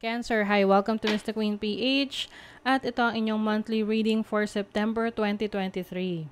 Cancer, hi! Welcome to Mr. Queen PH at ito ang inyong monthly reading for September 2023.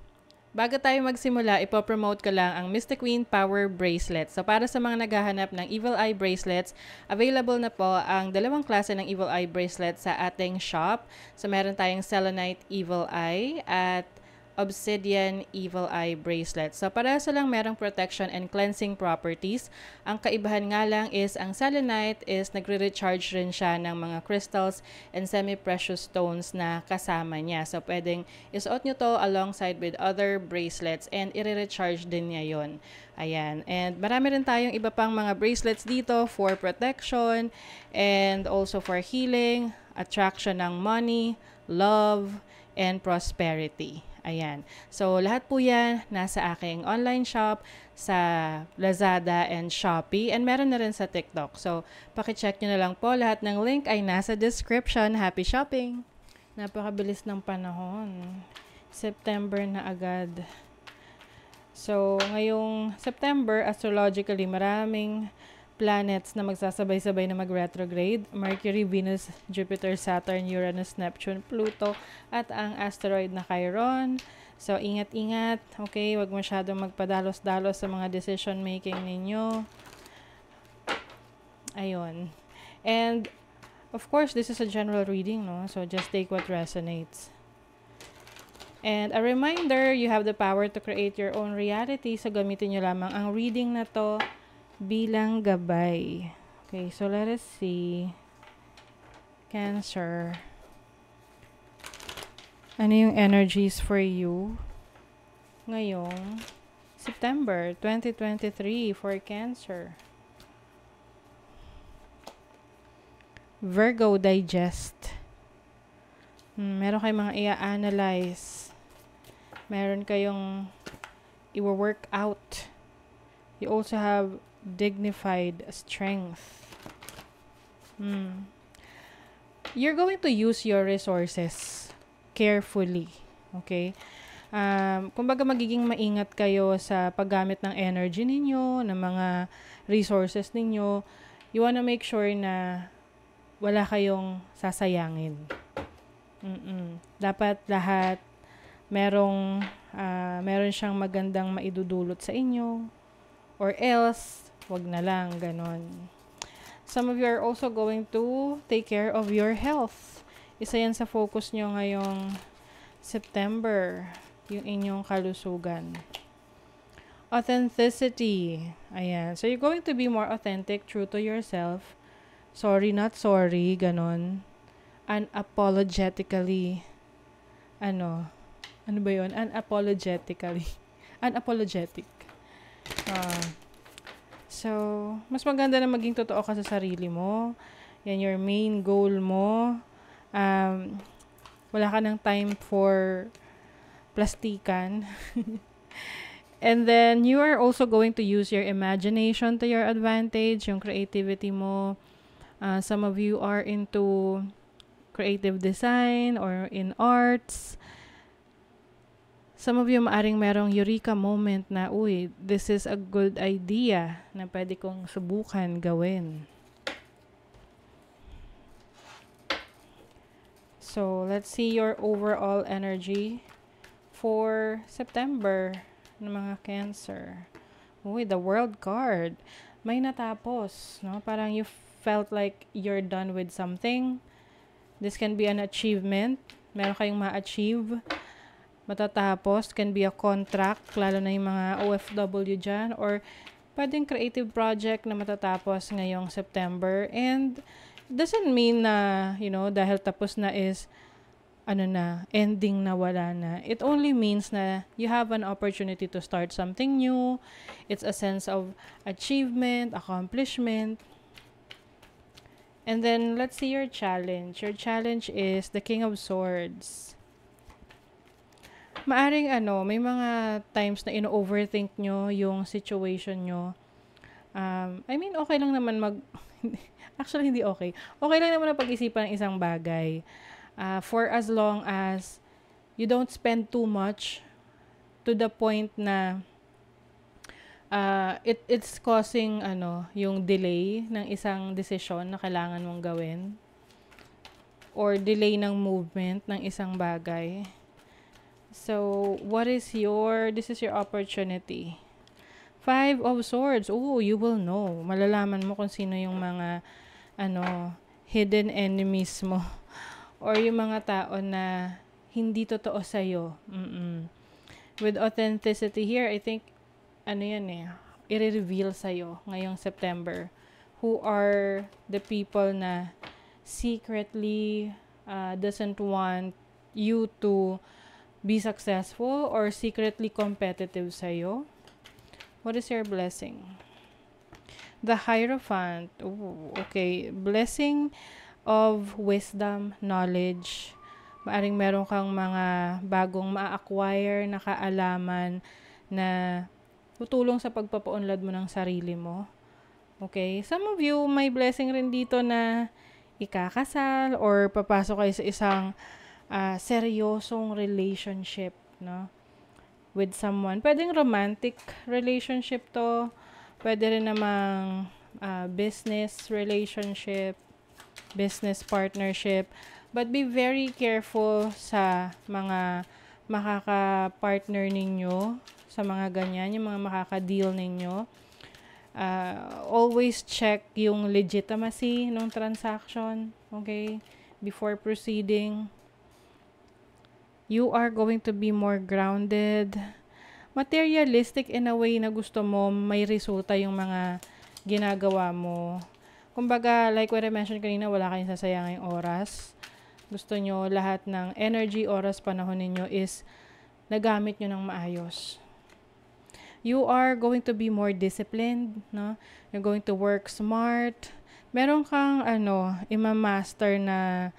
Bago tayo magsimula, ipopromote ko lang ang Mr. Queen Power Bracelet. So para sa mga naghahanap ng Evil Eye Bracelets, available na po ang dalawang klase ng Evil Eye Bracelet sa ating shop. So meron tayong Selenite Evil Eye at Obsidian Evil Eye Bracelet. So parehas lang merong protection and cleansing properties. Ang kaibahan nga lang is ang selenite is nagre-recharge rin siya ng mga crystals and semi-precious stones na kasama niya. So pwedeng isuot nyo to alongside with other bracelets and i-recharge din niya yon. Ayan. And marami rin tayong iba pang mga bracelets dito for protection and also for healing, attraction ng money, love, and prosperity. Ayan. So, lahat po yan nasa aking online shop sa Lazada and Shopee. And meron na rin sa TikTok. So, pakicheck nyo na lang po. Lahat ng link ay nasa description. Happy shopping! Napakabilis ng panahon. September na agad. So, ngayong September, astrologically, maraming planets na magsasabay-sabay na mag-retrograde. Mercury, Venus, Jupiter, Saturn, Uranus, Neptune, Pluto, at ang asteroid na Chiron. So, ingat-ingat. Okay, wag masyadong magpadalos-dalos sa mga decision-making ninyo. Ayun. And, of course, this is a general reading, no? So, just take what resonates. And a reminder, you have the power to create your own reality. So, gamitin nyo lamang ang reading na to bilang gabay. Okay, so let us see. Cancer. Ano yung energies for you ngayong September 2023 for Cancer? Virgo, digest. Meron kayong mga i-analyze. Meron kayong i-work out. You also have dignified strength. You're going to use your resources carefully. Okay? Kumbaga magiging maingat kayo sa paggamit ng energy ninyo, ng mga resources ninyo. You wanna make sure na wala kayong sasayangin. Dapat lahat meron siyang magandang maidudulot sa inyo, or else wag na lang, ganon. Some of you are also going to take care of your health. Isa yan sa focus nyo ngayong September, yung inyong kalusugan. Authenticity. Ayan. So, you're going to be more authentic, true to yourself. Sorry, not sorry, ganon. Unapologetically. Ano ba yun? Unapologetically. Unapologetic. So, mas maganda na maging totoo ka sa sarili mo. Yan your main goal mo. Wala ka ng time for plastikan. And then, you are also going to use your imagination to your advantage, yung creativity mo. Some of you are into creative design or in arts. Some of you maaring merong eureka moment na, uy, this is a good idea na pwede kong subukan gawin. So, let's see your overall energy for September ng mga Cancer. Uy, the World card. May natapos, no? Parang you felt like you're done with something. This can be an achievement. Meron kayong ma-achieve. Matatapos, can be a contract, lalo na yung mga OFW dyan, or pwedeng creative project na matatapos ngayong September. And doesn't mean na, dahil tapos na is, ending na, wala na. It only means na you have an opportunity to start something new. It's a sense of achievement, accomplishment. And then, let's see your challenge. Your challenge is the King of Swords. Maaring may mga times na ino-overthink nyo yung situation nyo. Okay lang naman actually, hindi okay. Okay lang naman na pag-isipan ng isang bagay. For as long as you don't spend too much to the point na it's causing yung delay ng isang desisyon na kailangan mong gawin. or delay ng movement ng isang bagay. So, this is your opportunity. 5 of Swords. Oh, you will know. Malalaman mo kung sino yung mga, hidden enemies mo. Or yung mga tao na hindi totoo sa'yo. With authenticity here, I think, i-reveal sa'yo ngayong September. Who are the people na secretly doesn't want you to be successful or secretly competitive sa'yo. What is your blessing? The Hierophant. Ooh, okay. Blessing of wisdom, knowledge. Maaring meron kang mga bagong ma-acquire na kaalaman na tutulong sa pagpapaunlad mo ng sarili mo. Okay? Some of you, may blessing rin dito na ikakasal or papasok kayo sa isang seryosong relationship, no? With someone. Pwedeng romantic relationship to. Pwede rin namang business relationship, business partnership. But be very careful sa mga makaka-partner ninyo, sa mga ganyan, yung mga makaka-deal ninyo. Always check yung legitimacy ng transaction, okay? Before proceeding. You are going to be more grounded, materialistic in a way na gusto mo may resulta yung mga ginagawa mo. Kumbaga, like what I mentioned kanina, wala kayong sasayanging oras. Gusto nyo lahat ng energy, oras, panahon ninyo is nagamit nyo ng maayos. You are going to be more disciplined, no? You're going to work smart. Meron kang ima-master na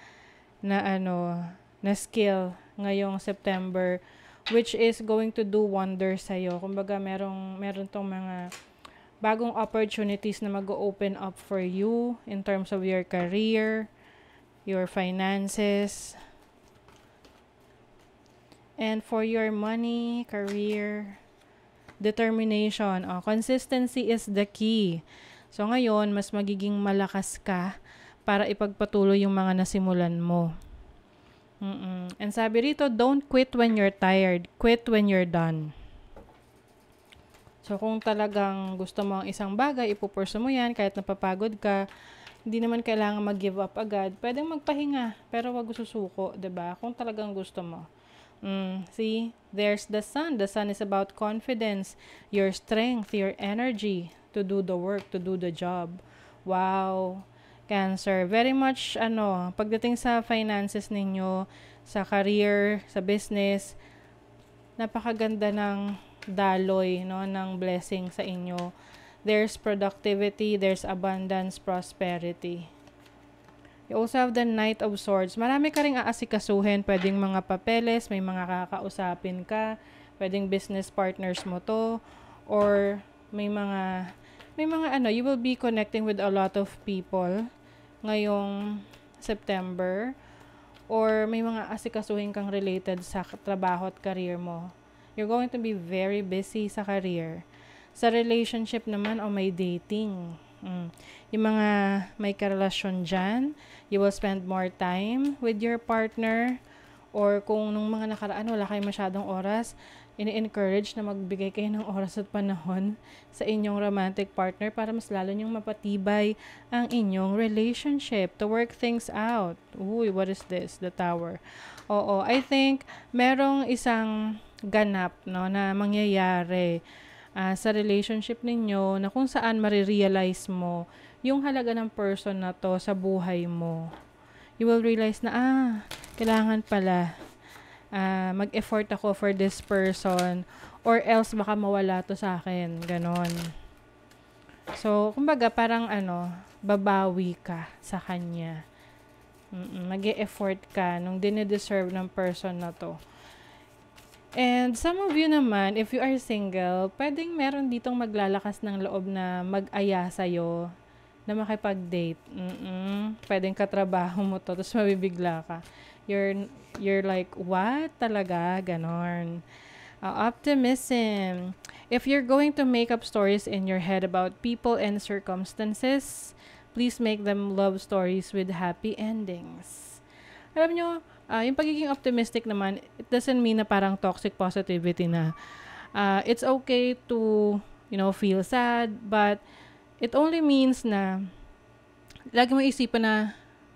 skill ngayong September, which is going to do wonders sa'yo. Kumbaga, meron tong mga bagong opportunities na mag-open up for you in terms of your career, your finances, and for your money, career, determination. Consistency is the key. So, ngayon, mas magiging malakas ka para ipagpatuloy yung mga nasimulan mo. And sabi rito, don't quit when you're tired. Quit when you're done. So, kung talagang gusto mo ang isang bagay, ipupurso mo yan, kahit napapagod ka, hindi naman kailangan mag-give up agad. Pwedeng magpahinga, pero wag susuko, 'di ba? Kung talagang gusto mo. See, there's the sun. The sun is about confidence, your strength, your energy to do the work, to do the job. Wow. Cancer, very much pagdating sa finances ninyo, sa career, sa business, napakaganda ng daloy, no, ng blessing sa inyo. There's productivity, there's abundance, prosperity. You also have the Knight of Swords. Marami ka ring aasikasuhin, pwedeng mga papeles, may mga kakausapin ka, pwedeng business partners mo to, or may mga you will be connecting with a lot of people ngayong September, or may mga asikasuhin kang related sa trabaho at career mo. You're going to be very busy sa career. Sa relationship naman, may dating. Yung mga may karelasyon dyan, you will spend more time with your partner, or kung nung mga nakaraan wala kayong masyadong oras, ini-encourage na magbigay kayo ng oras at panahon sa inyong romantic partner para mas lalo nyong mapatibay ang inyong relationship, to work things out. Uy, what is this? The Tower. Oo, I think merong isang ganap, no, na mangyayari sa relationship ninyo na kung saan marirealize mo yung halaga ng person na to sa buhay mo. You will realize na, kailangan pala mag-effort ako for this person, or else baka mawala to sa akin. Ganon. So, kumbaga, parang babawi ka sa kanya. Mag-e-effort ka nung dinideserve ng person na to. And some of you naman, if you are single, pwedeng meron ditong maglalakas ng loob na mag-aya sa'yo na makipag-date. Pwedeng katrabaho mo to, tapos mabibigla ka. You're like, what? Talaga? Ganon. Optimism. If you're going to make up stories in your head about people and circumstances, please make them love stories with happy endings. Alam nyo, yung pagiging optimistic naman, it doesn't mean na parang toxic positivity na it's okay to, feel sad, but it only means na lagi mo isipan na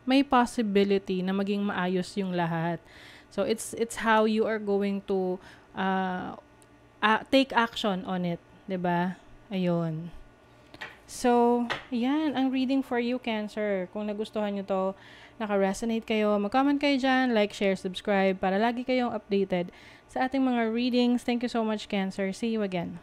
may possibility na maging maayos yung lahat. So it's how you are going to take action on it, 'di ba? Ayun. So, yan ang reading for you, Cancer. Kung nagustuhan nyo to, naka-resonate kayo, mag-comment kayo dyan, like, share, subscribe, para lagi kayong updated sa ating mga readings. Thank you so much, Cancer. See you again.